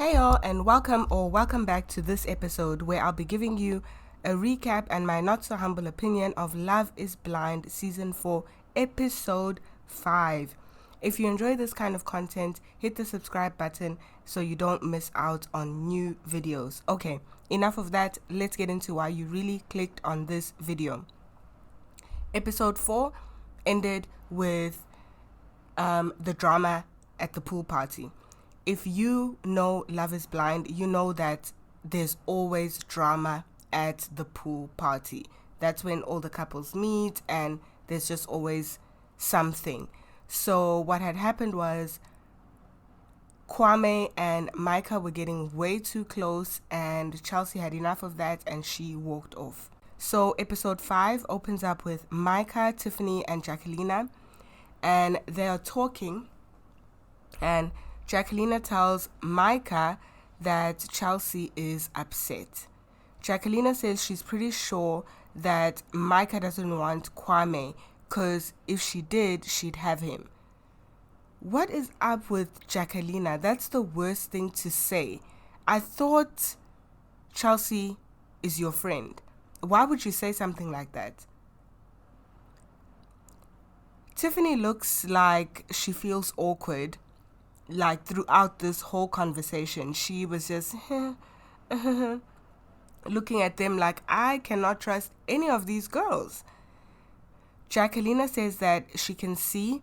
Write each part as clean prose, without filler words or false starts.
Hey y'all, and welcome back to this episode where I'll be giving you a recap and my not so humble opinion of Love is Blind Season 4 Episode 5. If you enjoy this kind of content, hit the subscribe button so you don't miss out on new videos. Okay, enough of that, let's get into why you really clicked on this video. Episode 4 ended with the drama at the pool party. If you know Love is Blind, you know that there's always drama at the pool party. That's when all the couples meet and there's just always something. So what had happened was Kwame and Micah were getting way too close and Chelsea had enough of that and she walked off. So episode 5 opens up with Micah, Tiffany and Jacqueline, and they are talking, and Jacqueline tells Micah that Chelsea is upset. Jacqueline says she's pretty sure that Micah doesn't want Kwame because if she did, she'd have him. What is up with Jacqueline? That's the worst thing to say. I thought Chelsea is your friend. Why would you say something like that? Tiffany looks like she feels awkward. Like throughout this whole conversation, she was just looking at them like, I cannot trust any of these girls. Jacqueline says that she can see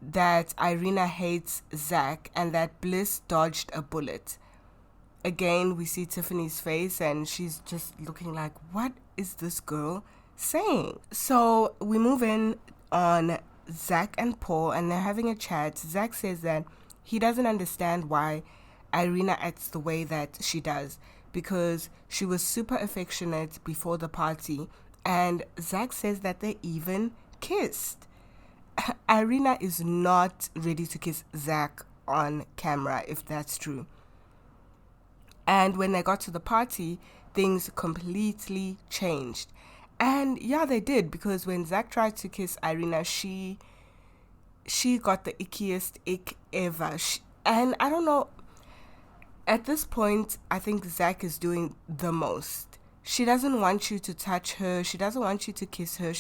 that Irina hates Zach and that Bliss dodged a bullet. Again, we see Tiffany's face and she's just looking like, what is this girl saying? So we move in on Zach and Paul and they're having a chat. Zach says that he doesn't understand why Irina acts the way that she does because she was super affectionate before the party, and Zach says that they even kissed. Irina is not ready to kiss Zach on camera, if that's true. And when they got to the party, things completely changed. And yeah, they did, because when Zach tried to kiss Irina, she got the ickiest ick ever. And I don't know, at this point, I think Zach is doing the most. She doesn't want you to touch her. She doesn't want you to kiss her.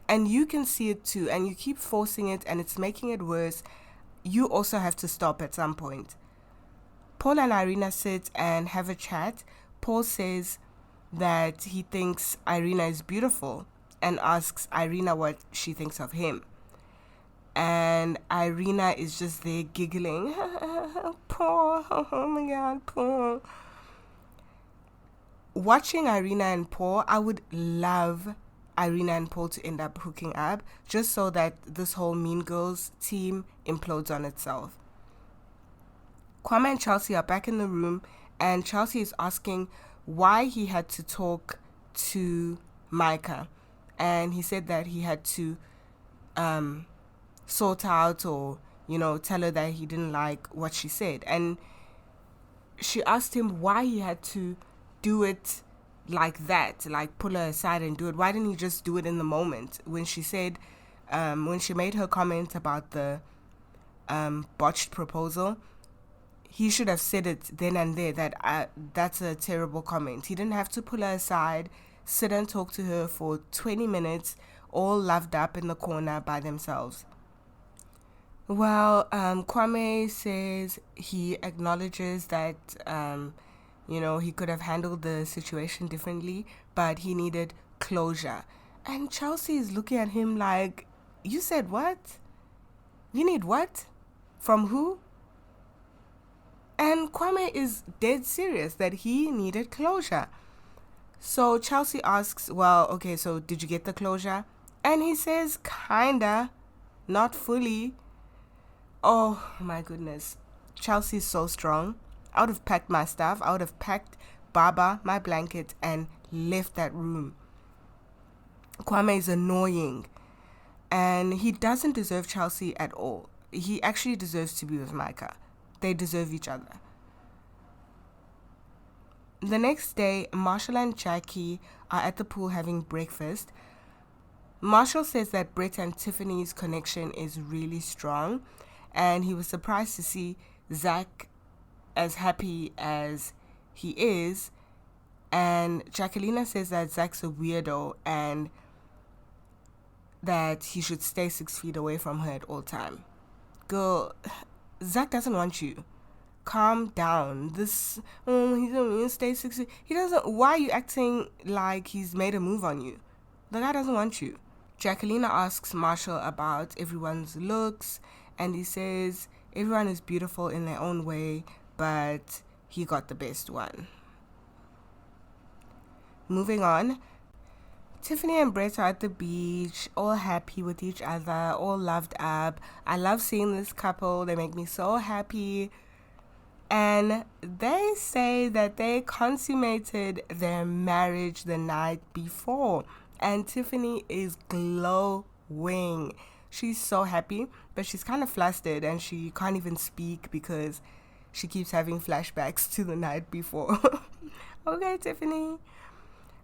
And you can see it too. And you keep forcing it and it's making it worse. You also have to stop at some point. Paul and Irina sit and have a chat. Paul says that he thinks Irina is beautiful and asks Irina what she thinks of him. And Irina is just there giggling. Paul, oh my God, Paul. Watching Irina and Paul, I would love Irina and Paul to end up hooking up just so that this whole Mean Girls team implodes on itself. Kwame and Chelsea are back in the room and Chelsea is asking why he had to talk to Micah. And he said that he had to sort out or, tell her that he didn't like what she said. And she asked him why he had to do it like that, like pull her aside and do it. Why didn't he just do it in the moment? When she said, when she made her comment about the botched proposal, he should have said it then and there that that's a terrible comment. He didn't have to pull her aside, sit and talk to her for 20 minutes, all loved up in the corner by themselves. Well, Kwame says he acknowledges that, he could have handled the situation differently, but he needed closure. And Chelsea is looking at him like, you said what? You need what? From who? And Kwame is dead serious that he needed closure. So Chelsea asks, well, okay, so did you get the closure? And he says, kinda, not fully. Oh my goodness. Chelsea's so strong. I would have packed my stuff. I would have packed Baba, my blanket, and left that room. Kwame is annoying. And he doesn't deserve Chelsea at all. He actually deserves to be with Micah. They deserve each other. The next day, Marshall and Jackie are at the pool having breakfast. Marshall says that Brett and Tiffany's connection is really strong, and he was surprised to see Zach as happy as he is. And Jacqueline says that Zach's a weirdo and that he should stay 6 feet away from her at all time. Girl, Zach doesn't want you. Calm down. He doesn't stay 6 feet. He doesn't. Why are you acting like he's made a move on you? The guy doesn't want you. Jacqueline asks Marshall about everyone's looks, and he says everyone is beautiful in their own way, but he got the best one. Moving on, Tiffany and Brett are at the beach, all happy with each other, all loved up. I love seeing this couple. They make me so happy. And they say that they consummated their marriage the night before. And Tiffany is glowing. She's so happy, but she's kind of flustered and she can't even speak because she keeps having flashbacks to the night before. Okay, Tiffany.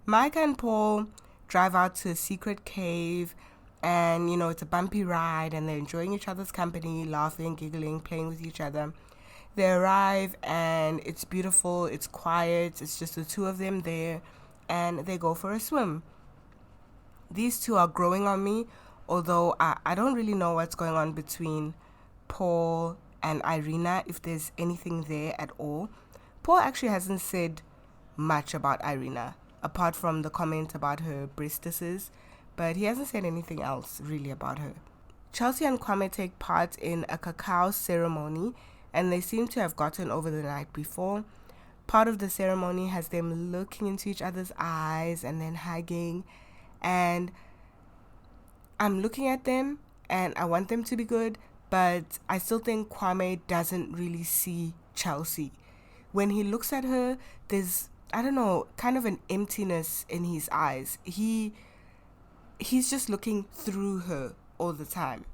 Micah and Paul drive out to a secret cave, and it's a bumpy ride and they're enjoying each other's company, laughing, giggling, playing with each other. They arrive and it's beautiful, it's quiet, it's just the two of them there, and they go for a swim. These two are growing on me, although I don't really know what's going on between Paul and Irina, if there's anything there at all. Paul actually hasn't said much about Irina, apart from the comment about her breastises, but he hasn't said anything else really about her. Chelsea and Kwame take part in a cacao ceremony, and they seem to have gotten over the night before. Part of the ceremony has them looking into each other's eyes and then hugging, and I'm looking at them and I want them to be good, but I still think Kwame doesn't really see Chelsea. When he looks at her, there's, I don't know, kind of an emptiness in his eyes. He's just looking through her all the time.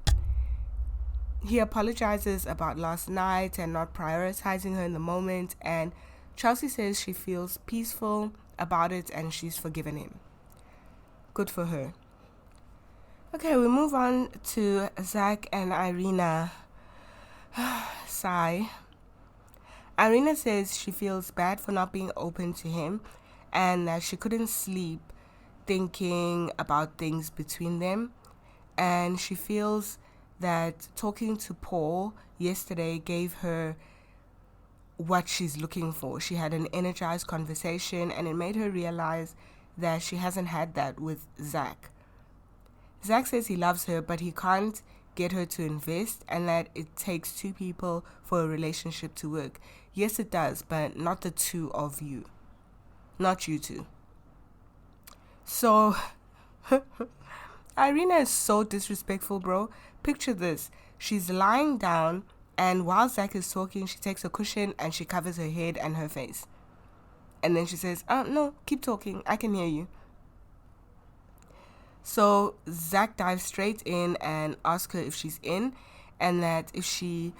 He apologizes about last night and not prioritizing her in the moment, and Chelsea says she feels peaceful about it and she's forgiven him. Good for her. Okay, we move on to Zach and Irina. Sigh. Irina says she feels bad for not being open to him and that she couldn't sleep thinking about things between them, and she feels that talking to Paul yesterday gave her what she's looking for. She had an energized conversation and it made her realize that she hasn't had that with Zach. Zach says he loves her, but he can't get her to invest, and that it takes two people for a relationship to work. Yes, it does, but not the two of you. Not you two. So, Irina is so disrespectful, bro. Picture this. She's lying down, and while Zach is talking, she takes a cushion and she covers her head and her face. And then she says, no, keep talking. I can hear you. So Zach dives straight in and asks her if she's in, and that if she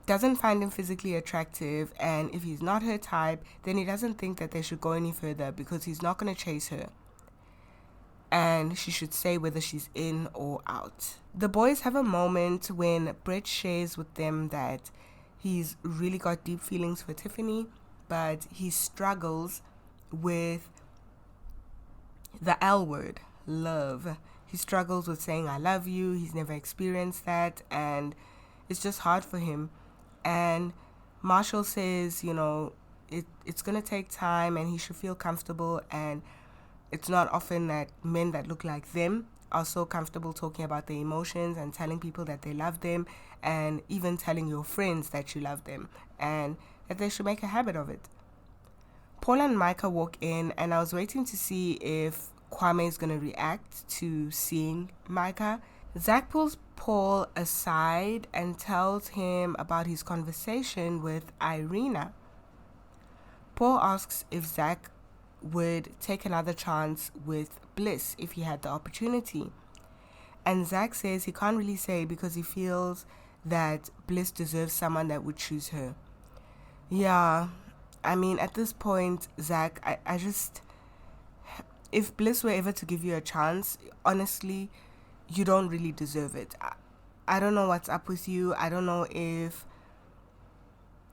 doesn't find him physically attractive and if he's not her type, then he doesn't think that they should go any further because he's not going to chase her. And she should say whether she's in or out. The boys have a moment when Brett shares with them that he's really got deep feelings for Tiffany, but he struggles with the L word, love. He struggles with saying I love you. He's never experienced that, and it's just hard for him. And Marshall says, it's going to take time and he should feel comfortable, and it's not often that men that look like them are so comfortable talking about their emotions and telling people that they love them, and even telling your friends that you love them, and that they should make a habit of it. Paul and Micah walk in, and I was waiting to see if Kwame is going to react to seeing Micah. Zach pulls Paul aside and tells him about his conversation with Irina. Paul asks if Zach would take another chance with Bliss if he had the opportunity. And Zach says he can't really say because he feels that Bliss deserves someone that would choose her. Yeah, I mean, at this point, Zach, I just... If Bliss were ever to give you a chance, honestly, you don't really deserve it. I don't know what's up with you. I don't know if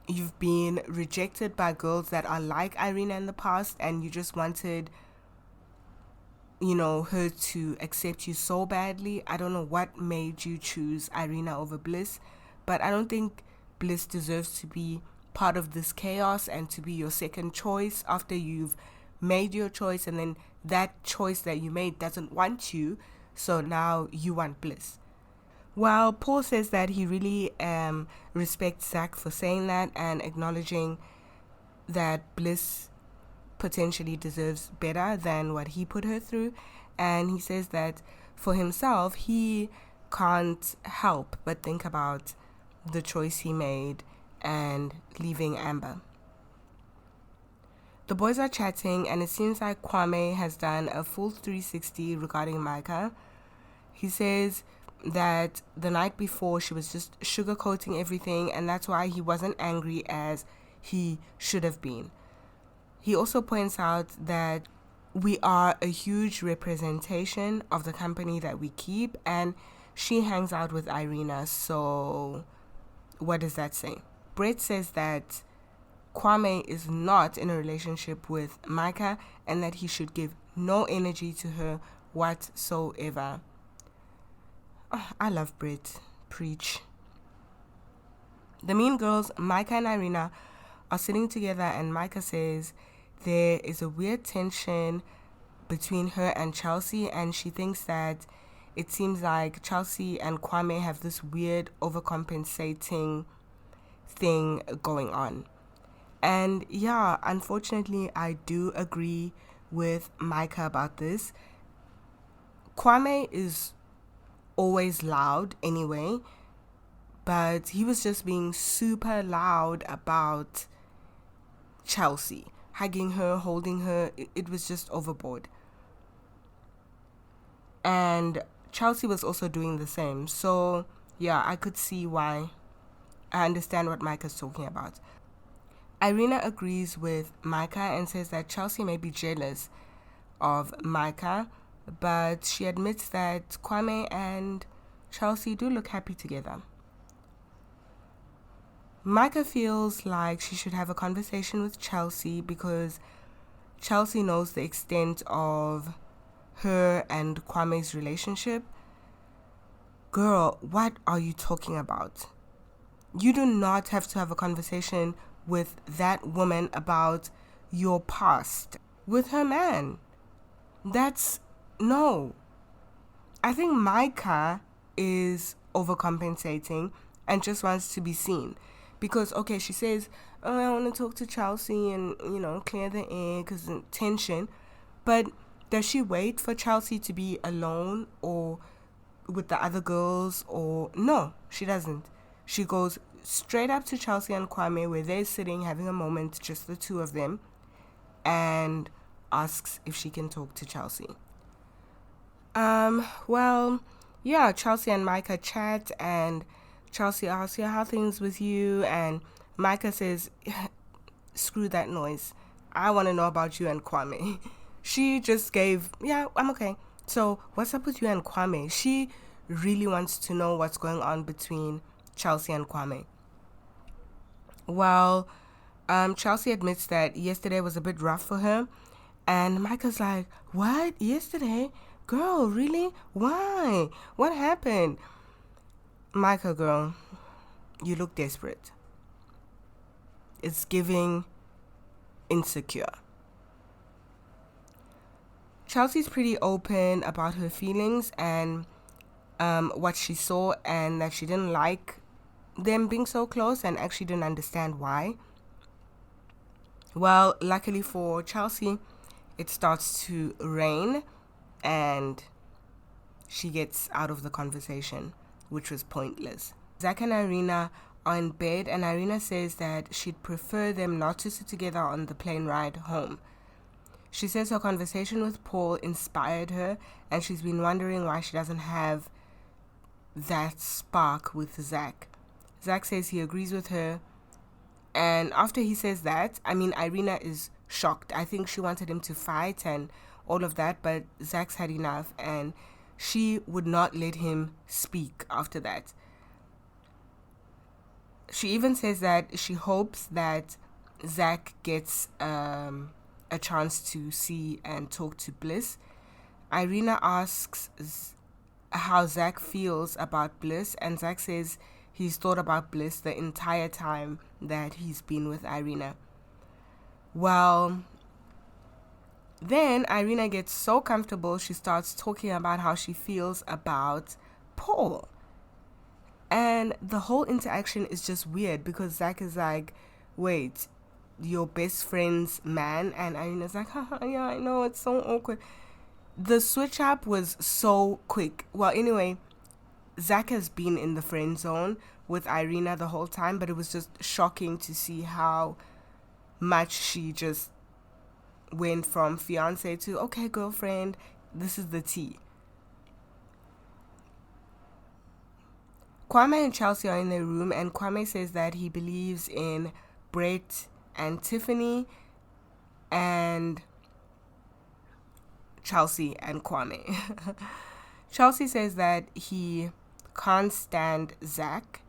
you've been rejected by girls that are like Irina in the past, and you just wanted, her to accept you so badly. I don't know what made you choose Irina over Bliss, but I don't think Bliss deserves to be part of this chaos and to be your second choice after you've made your choice, and then that choice that you made doesn't want you, so now you want Bliss. Well, Paul says that he really respects Zach for saying that and acknowledging that Bliss potentially deserves better than what he put her through. And he says that for himself, he can't help but think about the choice he made and leaving Amber. The boys are chatting, and it seems like Kwame has done a full 360 regarding Micah. He says that the night before she was just sugarcoating everything, and that's why he wasn't angry as he should have been. He also points out that we are a huge representation of the company that we keep, and she hangs out with Irina, so what does that say? Brett says that Kwame is not in a relationship with Micah and that he should give no energy to her whatsoever. Oh, I love Brett. Preach. The mean girls, Micah and Irina, are sitting together, and Micah says there is a weird tension between her and Chelsea, and she thinks that it seems like Chelsea and Kwame have this weird overcompensating thing going on. And yeah, unfortunately, I do agree with Micah about this. Kwame is always loud anyway, but he was just being super loud about Chelsea, hugging her, holding her. It was just overboard. And Chelsea was also doing the same. So yeah, I could see why. I understand what Micah's talking about. Irina agrees with Micah and says that Chelsea may be jealous of Micah, but she admits that Kwame and Chelsea do look happy together. Micah feels like she should have a conversation with Chelsea because Chelsea knows the extent of her and Kwame's relationship. Girl, what are you talking about? You do not have to have a conversation with that woman about your past with her man. No. I think Micah is overcompensating and just wants to be seen. Because, okay, she says, oh, I want to talk to Chelsea and, clear the air because of tension. But does she wait for Chelsea to be alone or with the other girls? Or no, she doesn't. She goes straight up to Chelsea and Kwame where they're sitting having a moment, just the two of them, and asks if she can talk to Chelsea. Well, yeah, Chelsea and Micah chat, and Chelsea asks, yeah, how things with you? And Micah says, screw that noise. I want to know about you and Kwame. She just gave, yeah, I'm okay. So what's up with you and Kwame? She really wants to know what's going on between Chelsea and Kwame. Well, Chelsea admits that yesterday was a bit rough for her. And Micah's like, what? Yesterday? Girl, really? Why? What happened? Micah, girl, you look desperate. It's giving insecure. Chelsea's pretty open about her feelings and what she saw, and that she didn't like them being so close and actually didn't understand why. Well, luckily for Chelsea, it starts to rain and she gets out of the conversation, which was pointless. Zach and Irina are in bed, and Irina says that she'd prefer them not to sit together on the plane ride home. She says her conversation with Paul inspired her, and she's been wondering why she doesn't have that spark with Zach. Zach says he agrees with her, and after he says that, Irina is shocked. I think she wanted him to fight and all of that, but Zach's had enough, and she would not let him speak after that. She even says that she hopes that Zach gets a chance to see and talk to Bliss. Irina asks how Zach feels about Bliss, and Zach says he's thought about Bliss the entire time that he's been with Irina. Well, then Irina gets so comfortable, she starts talking about how she feels about Paul. And the whole interaction is just weird because Zach is like, wait, your best friend's man? And Irina's like, haha, yeah, I know, it's so awkward. The switch up was so quick. Well, anyway, Zach has been in the friend zone with Irina the whole time, but it was just shocking to see how much she just went from fiance to, okay, girlfriend, this is the tea. Kwame and Chelsea are in their room, and Kwame says that he believes in Brett and Tiffany and Chelsea and Kwame. Chelsea says that he can't stand Zach.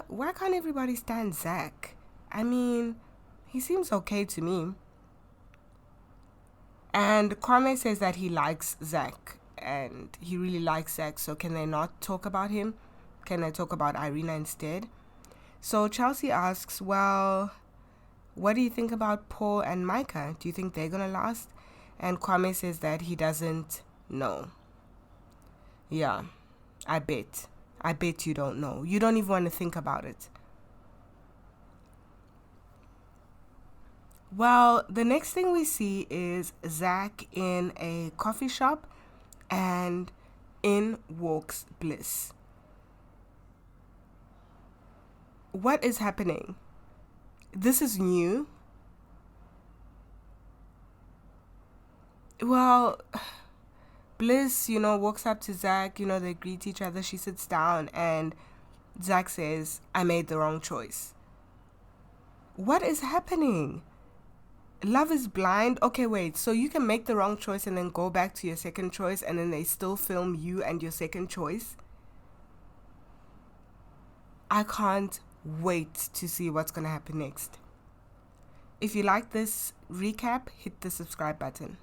Why can't everybody stand Zach? I mean, he seems okay to me. And Kwame says that he likes Zach and he really likes Zach, so can they not talk about him? Can I talk about Irina instead? So Chelsea asks, well, what do you think about Paul and Micah? Do you think they're going to last? And Kwame says that he doesn't know. Yeah, I bet you don't know. You don't even want to think about it. Well, the next thing we see is Zach in a coffee shop, and in walks Bliss. What is happening? This is new. Well, Bliss, walks up to Zach, they greet each other. She sits down and Zach says, I made the wrong choice. What is happening? Love is blind? Okay, wait, so you can make the wrong choice and then go back to your second choice and then they still film you and your second choice? I can't wait to see what's going to happen next. If you like this recap, hit the subscribe button.